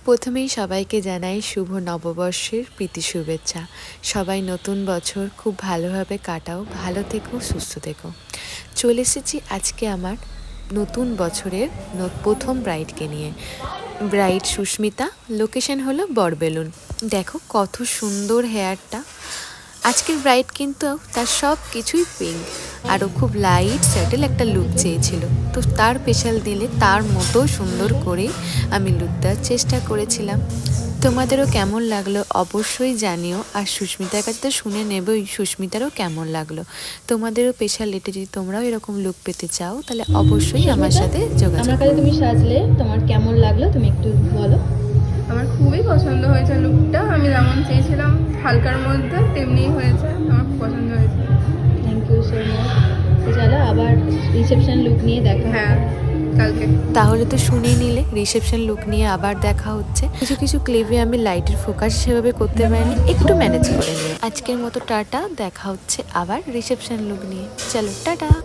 প্রথমেই সবাইকে জানাই শুভ নববর্ষের প্রীতি শুভেচ্ছা। সবাই নতুন বছর খুব ভালোভাবে কাটাও, ভালো থেকো, সুস্থ থেকো। চলে এসেছি আজকে আমার নতুন বছরের প্রথম ব্রাইডকে নিয়ে। ব্রাইড সুস্মিতা, লোকেশন হলো বড়বেলুন। দেখো কত সুন্দর হেয়ারটা। আজকের ব্রাইড কিন্তু তার সব কিছুই পিঙ্ক, আরও খুব লাইট স্যাটেল একটা লুক চেয়েছিল, তো তার স্পেশাল দিলে তার মতো সুন্দর করে আমি লুক দেওয়ার চেষ্টা করেছিলাম। তোমাদেরও কেমন লাগলো অবশ্যই জানিও, আর সুস্মিতার কাছে তো শুনে নেবই সুস্মিতারও কেমন লাগলো। তোমাদেরও স্পেশালিটি যদি তোমরাও এরকম লুক পেতে চাও তাহলে অবশ্যই আমার সাথে যোগাযোগ আমার কাছে তুমি সাজলে তোমার কেমন লাগলো তুমি একটু বলো। আমার খুবই পছন্দ হয়েছে লুকটা। আমি যেমন চেয়েছিলাম হালকার মধ্যে তেমনিই হয়েছে, আমার খুব পছন্দ হয়েছে। Thank you so much. তো চলো আবার রিসেপশন লুক নিয়ে দেখা হ্যাঁ, কালকে। তাহলে তো শুনেই নিলে রিসেপশন লুক নিয়ে আবার দেখা হচ্ছে। কিছু কিছু ক্লিপে আমি লাইটের ফোকাস সেভাবে করতে পারিনি, একটু ম্যানেজ করে নিয়ে। আজকের মতো টাটা, দেখা হচ্ছে আবার রিসেপশন লুক নিয়ে। চলো টাটা।